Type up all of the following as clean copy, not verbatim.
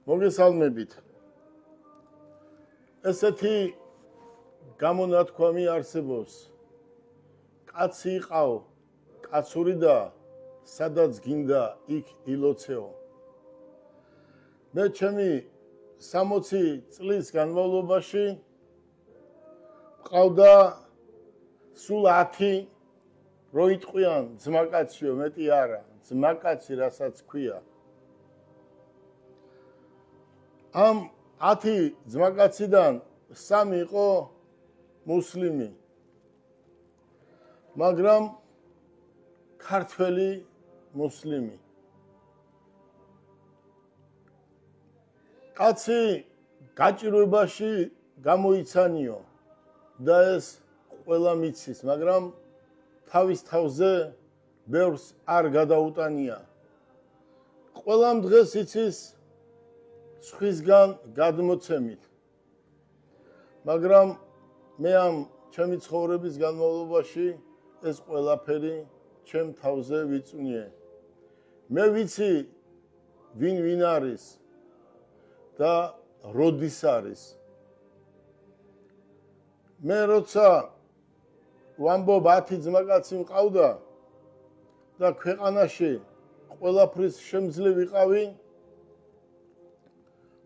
მოგესალმებით. ესეთი გამონათქვამი არსებობს. კაცი იყავ, კაცური და სადაც გინდა იქ ილოცეო. მე ჩემი 60 წლის განმავლობაში მყავდა სულ 10 რო იტყვიან ძმაკაციო, მეტი არა, ძმაკაცი რასაც ქვია. ამ 10 ძმაკაციდან 3 იყო მუსლიმი. მაგრამ ქართველი მუსლიმი. კაცი გაჭირვებაში გამოიცანიო და ეს ყველა მიცის, მაგრამ თავის თავზე ბევრს არ გადაუტანია. ყველამ დღეს იცის სხვისგან გადმოცემით. მაგრამ მე ამ ჩემი ცხოვრების განმავლობაში ეს ყველაფერი ჩემ თავზე ვიწვნიე. მე ვიცი ვინ არის და როდის არის. მე როცა ვამბობ 10 ძმაკაცი მყავდა და ქვეყანაში ყველაფრის შემძლე ვიყავი,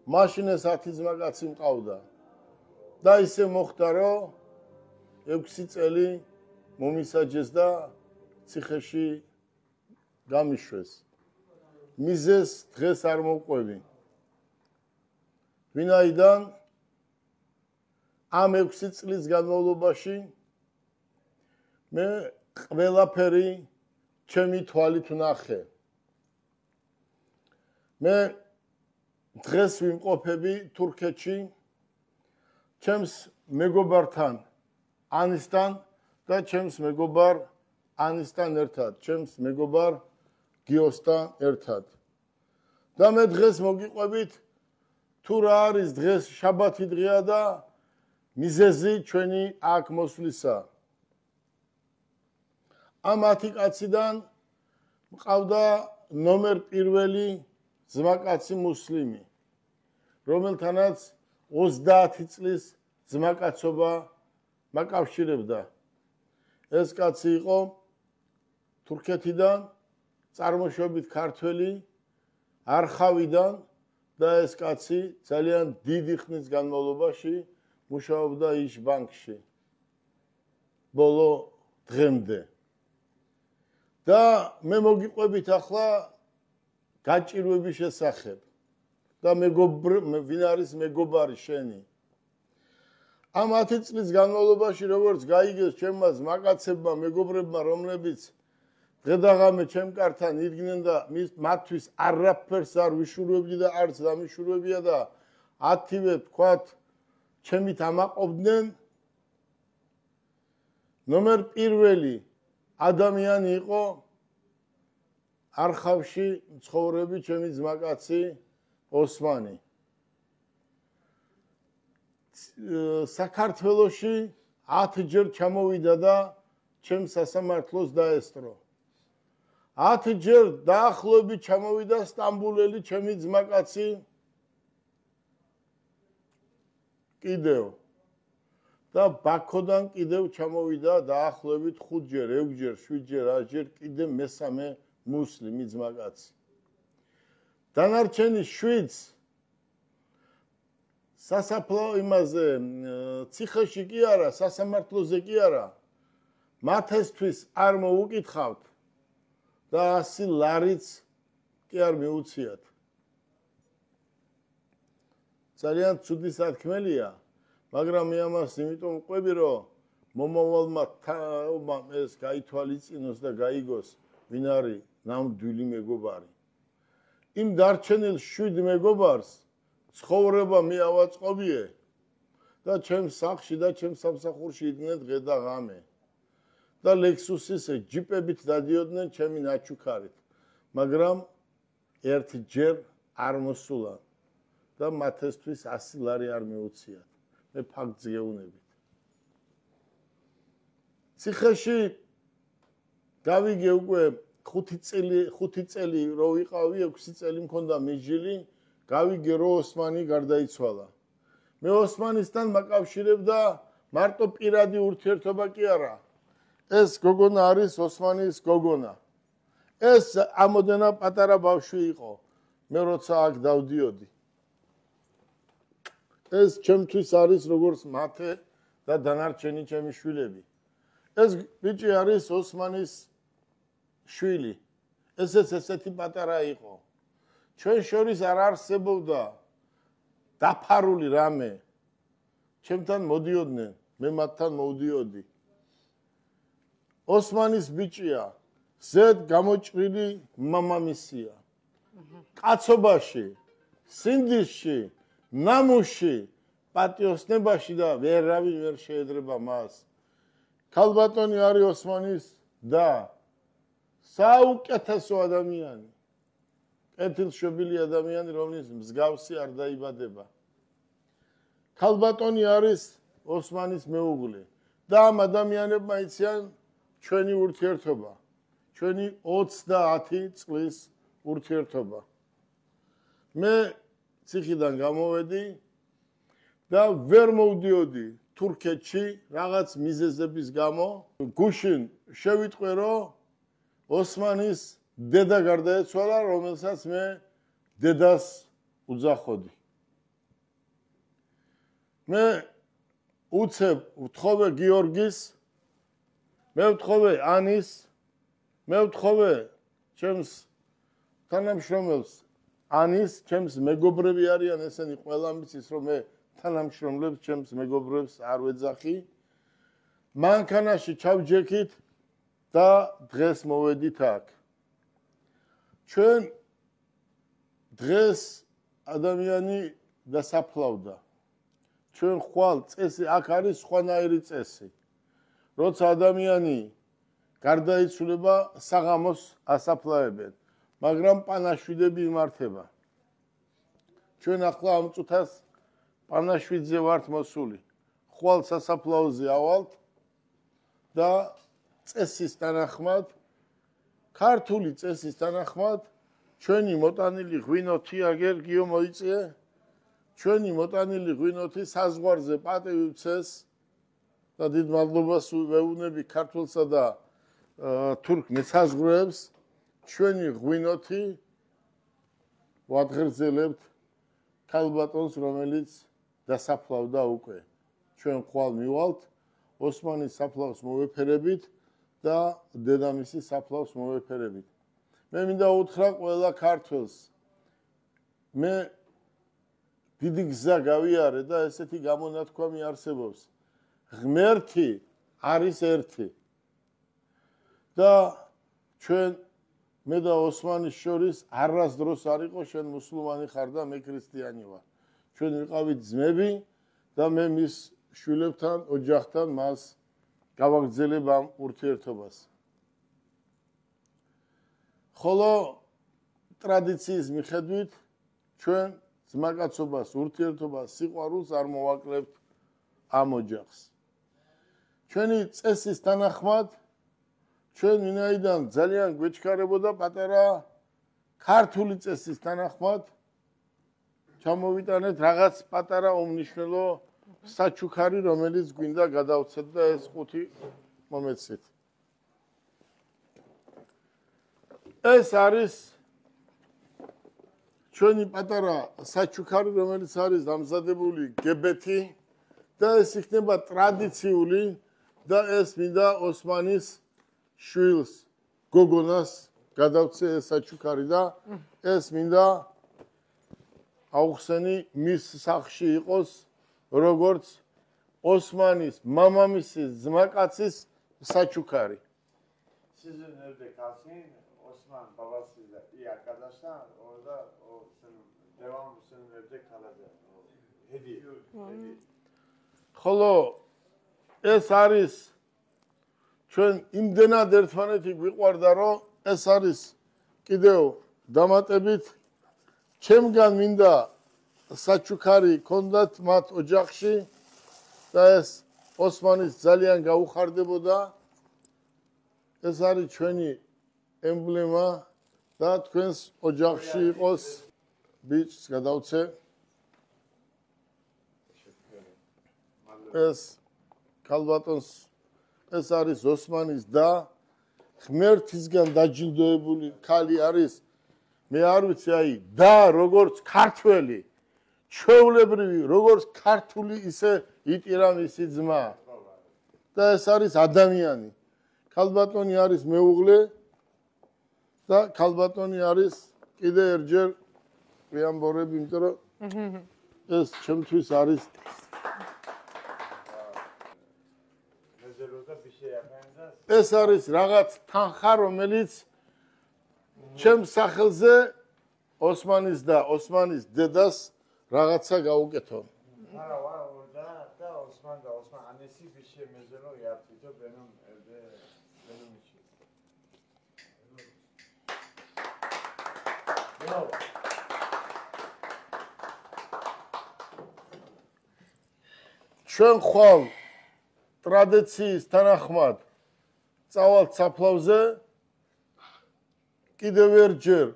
მაშინ ეს 10 ძმაკაცი მყავდა. და ისე მოხდა, რომ 6 წელი მომისაჯეს და ციხეში გამიშვეს. მიზეს დღეს არ მოვყვევი. ვინაიდან ამ 6 წლის განმავლობაში მე ყველაფერი ჩემი თვალით ვნახე. მე დღეს ვიმყოფები თურქეთში ჩემს მეგობართან ანისთან და ჩემს მეგობარ ანისთან ერთად, ჩემს მეგობარ გიოსთან ერთად. და მე დღეს მოგიყვებით თუ რა არის დღეს შაბათი დღეა და მიზეზი ჩვენი აქ მოსვლისა. ამ 10 კაციდან მყავდა ნომერ პირველი ძმაკაცი მუსლიმი, რომელთანაც 30 წლის ძმაკაცობა მაკავშირებდა. ეს კაცი იყო თურქეთიდან, წარმოშობით ქართველი, არხავიდან და ეს კაცი ძალიან დიდი ხნის განმავლობაში მუშაობდა ის ბანკში. ბოლო დღემდე. და მე მოგიყვებით ახლა გაჭირვების შესახებ. და ვინ არის მეგობარი შენი? ამ 10 წლის განმავლობაში როგორც გაიგეს ჩემმა ძმაკაცებმა, მეგობრებმა, რომლებიც დღედაღამე ჩემ კართან იდგნენ და მათთვის არაფერს არ ვიშურვებდი და არც დამიშურვებია და 10-ვე თქვათ ჩემით ამაყობდნენ. ნომერ პირველი ადამიანი იყო არხავში მცხოვრები ჩემი ძმაკაცი ოსმანი. საქართველოში 10 ჯერ ჩამოვიდა და ჩემს სასამართლოს დაესწრო. 10 ჯერ დაახლოებით ჩამოვიდა სტამბულელი ჩემი ძმაკაცი კიდევ. და ბაქოდან კიდევ ჩამოვიდა დაახლოებით 5 ჯერ, 6 ჯერ, 7 ჯერ, 8 ჯერ კიდევ მესამე მუსლიმი ძმაკაცი. დანარჩენი 7 სასაფლაო იმაზე ციხეში კი არა, სასამართლოზე კი არა. მათესთვის არ მოუკითხავთ და 100 ლარიც კი არ მიუციათ. ძალიან ცუდი სათქმელია, მაგრამ მე ამას იმიტომ ვყვები, რომ მომავალმა თაობამ ეს გაითვალისწინოს და გაიგოს, ვინ არის ნამდვილი მეგობარი. იმ დარჩენილ 7 მეგობარს ცხოვრება მე ავაწყობიე და ჩემს სახლში და ჩემს სამსახურში იდგნენ დღე და ღამე. და ლექსუსის ჯიპებით დადიოდნენ ჩემი ნაჩუქარით, მაგრამ ერთჯერ არ მოსულან და მათესთვის 100 ლარი არ მიუციათ. მე ფაქტს გეუბნებით. ციხეში გავიგე უკვე 5 წელი რო ვიყავი, 6 წელი მქონდა მიჯილი, გავიგე რომ ოსმანი გარდაიცვალა. მე ოსმანისთან მაკავშირებდა მარტო პირადი ურთიერთობა კი არა. ეს გოგონა არის ოსმანის გოგონა. ეს ამოდენა პატარა ბავშვი იყო. მე როცა აქ დავდიოდი. ეს ჩემთვის არის როგორც მათე და დანარჩენი ჩემი შვილები. ეს ბიჭი არის ოსმანის შვილი. ესეც ესეთი პატარა იყო. ჩვენ შორის არ არსებობდა დაფარული რამე. ჩემთან მოდიოდნენ, მე მათთან მოვდიოდი. ოსმანის ბიჭია, ზედ გამოჭრილი მამამისია. კაცობაში, სინდისში, ნამუში, პატიოსნებაში და ვერავინ ვერ შეედრება მას. ქალბატონი არის ოსმანის და საუკეთესო ადამიანი. კეთილშობილი ადამიანი, რომლის მსგავსი არ დაიბადება. ქალბატონი არის ოსმანის მეუღლე და ამ ადამიანებმა იციან ჩვენი ურთიერთობა. ჩვენი 30 წლის ურთიერთობა. მე ციხიდან გამოვედი და ვერ მოვდიოდი თურქეთში რაღაც მიზეზების გამო. გუშინ შევიტყვე რომ ოსმანის დედა გარდაეცვალა, რომელსაც მე დედას უძახოდი. მე უცებ ვთხოვე გიორგის, მე ვთხოვე ანის, მე ვთხოვე ჩემს თანამშრომელს ანის, ჩემს მეგობრები არიან ესენი ყველა მიცის რომ მე თანამშრომლებს ჩემს მეგობრებს არ ვეძახი. მანქანაში ჩავჯექით და დღეს მოვედით აქ. ჩვენ დღეს ადამიანი დასაფლავდა. ჩვენ ხვალ წესი აქ არის სხვანაირი წესი. როცა ადამიანი გარდაიცვლება, საღამოს ასაფლავებენ, მაგრამ პანაშვიდები იმართება. ჩვენ ახლა ამ წუთას პანაშვიდზე ვართ მოსული. ხვალ სასაფლაოზე ავალთ და წესის თანახმად, ქართული წესის თანახმად, ჩვენი მოტანილი ღვინოთი აგერ გიო მოიწიე, ჩვენი მოტანილი ღვინოთი საზღვარზე პატივი ვცეს და დიდ მადლობას ვეუბნები ქართველსა და თურქ მესაზღვრეებს, ჩვენი ღვინოთი ვადღერძელებთ ქალბატონს, რომელიც დასაფლავდა უკვე. ჩვენ ხვალ მივალთ, ოსმანის საფლავს მოვეფერებით და დედამისის საფლავს მოვეფერებით. მე მინდა უთხრა ყველა ქართველს. მე დიდი გზა გავიარე და ესეთი გამონათქვამი არსებობს. ღმერთი არის ერთი. და ჩვენ მე და ოსმანის შორის არასდროს არ იყო შენ მუსლიმანი ხარ და მე ქრისტიანი ვარ. ჩვენ ვიყავით ძმები და მე მის შვილებთან, ოჯახთან მას გავაგრძელებ ამ ურთიერთობას. ხოლო ტრადიციის მიხედვით ჩვენ ძმაკაცობას, ურთიერთობას, სიყვარულს არ მოვაკლებთ ამ ოჯახს. ჩვენი წესის თანახმად ჩვენ ვინაიდან ძალიან გვეჩქარებოდა პატარა ქართული წესის თანახმად ჩამოვიტანეთ რაღაც პატარა უმნიშვნელო საჩუქარი, რომელიც გვინდა გადავცეთ და ეს 5 მომეცეთ. ეს არის ჩვენი პატარა საჩუქარი, რომელიც არის დამზადებული გებეთი და ეს იქნება ტრადიციული და ეს მინდა ოსმანის შვილს, გოგონას გადავცე ეს საჩუქარი და ეს მინდა აუხსენი მის სახლში იყოს როგორც ოსმანის მამამისის ძმაკაცის საჩუქარი. Sizin evde kalsın, Osman babasıyla iyi arkadaşlar, orada o senin devamlı senin evde kalacak. Hediye. ხოლო ეს არის ჩვენ იმდენად ერთმანეთი გვიყვარდა, რომ ეს არის კიდევ დამატებით ჩემგან მინდა საჩუქარი ქონდათ მათ ოჯახში და ეს ოსმანის ძალიან გაუხარდებოდა. ეს არის ჩვენი ემბლემა და თქვენს ოჯახში იყოს ბიჭს გადავცე. ეს ქალბატონს ეს არის ოსმანის და ღმერთისგან დაჯილდოებული ქალი არის. მე არ ვიცი აი და როგორც ქართველი ჩვეულებრივი როგორც ქართული ისე იტირა მისი ძმა და ეს არის ადამიანი. ქალბატონი არის მეუღლე და ქალბატონი არის კიდე ერთჯერ ვიამბორებ, იმიტომ რომ ეს ჩემთვის არის ეს არის რაღაც თანხა, რომელიც ჩემს სახელზე ოსმანის და ოსმანის დედას რაღაცა გაუკეთო. ჩვენ ხვალ ტრადიციის თანახმად წავალთ საფლავზე კიდევ ერთჯერ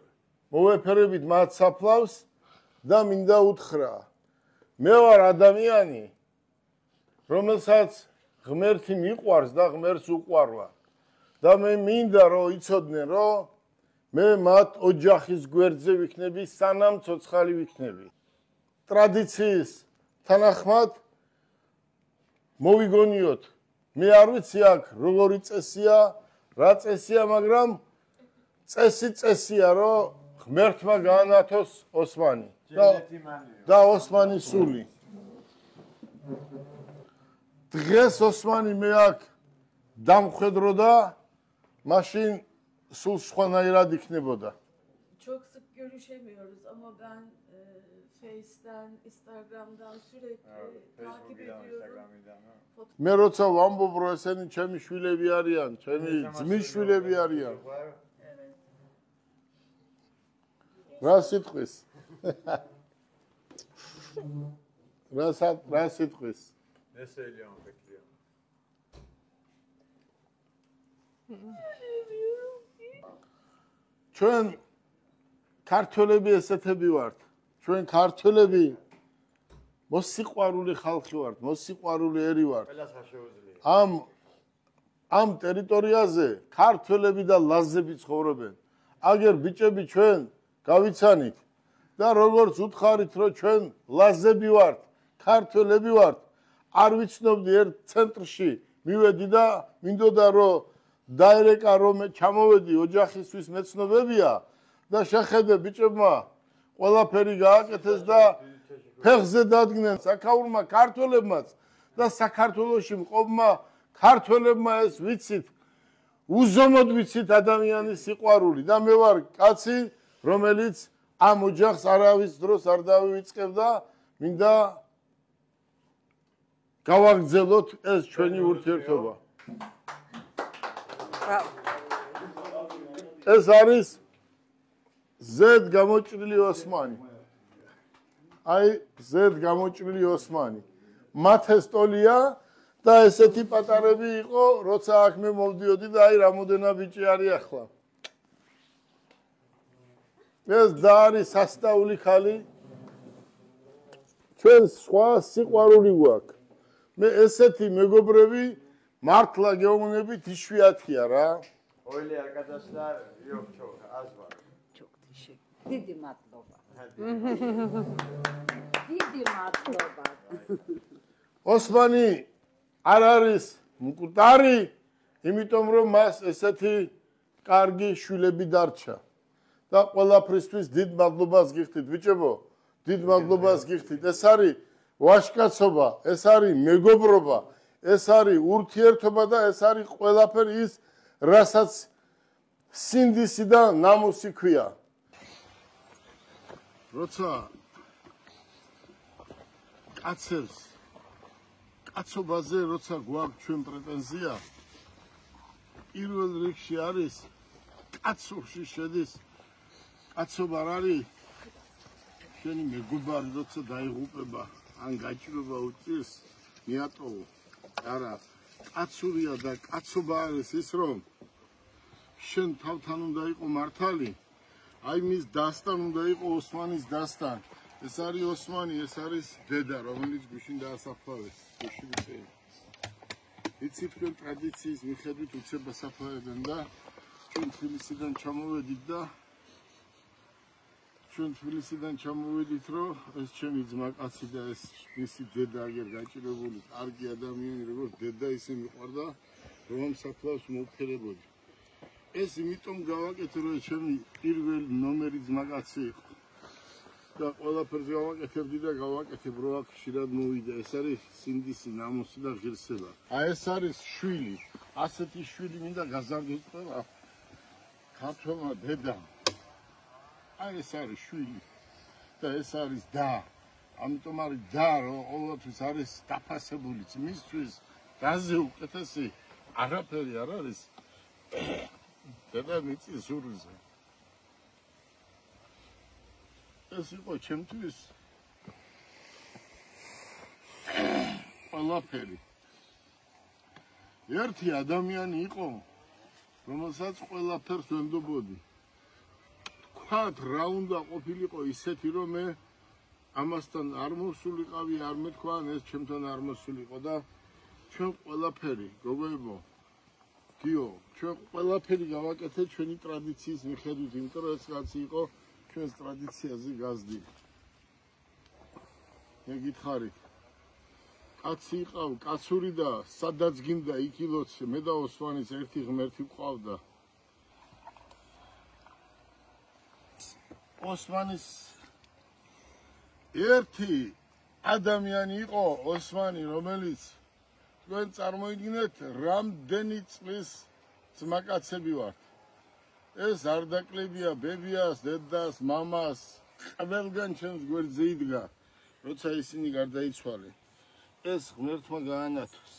მოვეფერებით მათ საფლავს და მინდა უთხრა მე ვარ ადამიანი რომელსაც ღმერთი მიყვარს და ღმერთს უყვარვა და მე მინდა რომ იცოდნენ რომ მე მათ ოჯახის გვერდზე ვიქნები სანამ ცოცხალი ვიქნები ტრადიციის თანახმად მოვიგონიოთ მე არ ვიცი აქ როგორი წესია რა წესია მაგრამ წესია რომ ღმერთმა გაანათოს ოსმანი და ოსმანის სული დღეს ოსმანი მე აქ დამხვედრო და მაშინ სულ სხვანაირად იქნებოდა Çok sık görüşemiyoruz ama ben Face'den, Instagram'dan sürekli takip ediyorum. მე როცა ვამბობ რომ ესენი ჩემი შვილები არიან, ჩემი ძმის შვილები არიან. რა სიტყვის? რა სიტყვის? ნესელიონ ფექლიო. ჩვენ ქართველები ესეთები ვართ. ჩვენ ქართველები მოსიყვარული ხალხი ვართ, მოსიყვარული ერი ვართ. ამ ტერიტორიაზე ქართველები და ლაზები ცხოვრობენ. აგერ ბიჭები ჩვენ გავიცანით და როგორც უთხარით რომ ჩვენ ლაზები ვართ, ქართველები ვართ, არ ვიცნობდი ერთ ცენტრში მივედი და მინდოდა რომ დაერეკა რომ ჩამოვედი ოჯახისთვის მეცნობებია და შეხედე ბიჭებმა ყველაფერი გააკეთეს და ფეხზე დადგნენ საქაურმა ქართველებმაც და საქართველოში მყოფმა ქართველებმა ეს ვიცით უზომოდ ვიცით ადამიანის სიყვარული და მე ვარ კაცი რომელიც ამ ოჯახს არავის დროს არ დავივიწყებ და მინდა გავაგრძელოთ ეს ჩვენი ურთიერთობა ეს არის ზედ გამოჭრილი ოსმანი აი ზედ გამოჭრილი ოსმანი მათესტოლია და ესეთი პატარები იყო როცა აქ მე მოვდიოდი და აი რამოდენა ბიჭი არის ახლა ეს და არის სასწაული ხალი ჩვენ სხვა სიყვარული გვაქვს მე ესეთი მეგობრები მართლა გეუბნებით იშვიათია რა Öyle arkadaşlar yok çok az var. Çok teşekkür. Didi matloba. Didi matloba. ოსმანი არ არის მკვდარი, იმიტომ რომ მას ესეთი კარგი შვილები დარჩა. და ყველაფრისთვის დიდ მადლობას გიხდით, ბიჭებო, დიდ მადლობას გიხდით. ეს არის ვაჟკაცობა, ეს არის მეგობრობა, ეს არის ურთიერთობა და ეს არის ყველაფერი ის რასაც სინდისი და ნამუსი ქვია. როცა კაცებს კაცობაზე როცა გვაქვს ჩვენ პრეტენზია, პირველ რიგში არის კაცურში შედის კაცობა არ არის შენი მეგობარი როცა დაიღუპება ან გაჭირება უწირს მიატოვო. არა, კაცურია და კაცობა არის ის რომ შენ თავთან უნდა იყო მართალი აი მის დასთან უნდა იყო ოსმანის დასთან. ეს არის ოსმანი, ეს არის დედა, რომელიც გუშინ დაასაფლავეს. იცით თქვენ ტრადიციის მიხედვით უცებას საფლავებენ და ჩვენ თბილისიდან ჩამოვედით, რომ ეს ჩემი ძმაკაცი და ეს მისი დედა აგერ გაჭირებული კარგი ადამიანი, როგორც დედა ისე მიყვარდა, რომ ამ საფლავს მოვფერებოდი. ეს იმიტომ გავაკეთე, რომ ჩემი პირველი ნომერი ძმაკაცი იყო. და ყველაფერს გავაკეთებდი და გავაკეთებ, რომ აქ ხშირად მოვიდა. ეს არის სინდისი, ნამოსი და ღირსება. აი ეს არის შვილი. ასეთი შვილი მინდა გაზარდოს ყველა ქართველმა დედამ. აი ეს არის შვილი და ეს არის და. ამიტომ არის და, რომ ყოველთვის არის დაფასებული მისთვის დაზე უკეთესი არაფერი არ არის. დედამიწის ზურგზე. ეს იყო ჩემთვის ყველაფერი. ერთი ადამიანი იყო, რომელსაც ყველაფერს ვემდობოდი. თქვათ რა უნდა ყოფილიყო ისეთი, რომ მე ამასთან არ მოსულიყავი, არ მეთქვა, ეს ჩემთან არ მოსულიყო და ჩვენ ყველაფერი, გოგოებო, გიო, ჩვენ ყველაფერი გავაკეთეთ ჩვენი ტრადიციის მიხედვით, იმიტომ რომ ეს კაცი იყო ჩვენს ტრადიციაზე გაზდი. მე გითხარით, კაცი იყავ, კაცური და სადაც გინდა იქილოცე, მე და ოსმანის ერთი ღმერთი ვყავდა. ოსმანის ერთი ადამიანი იყო, ოსმანი, რომელიც თქვენ წარმოიდგინეთ, რამდენი წლის ძმაკაცები ვართ. ეს არ დაკლებია ბებიას, დედას, მამას, ყველგან ჩემს გვერდზე იდგა, როცა ისინი გარდაიცვალე. ეს ღმერთმა გაანათოს.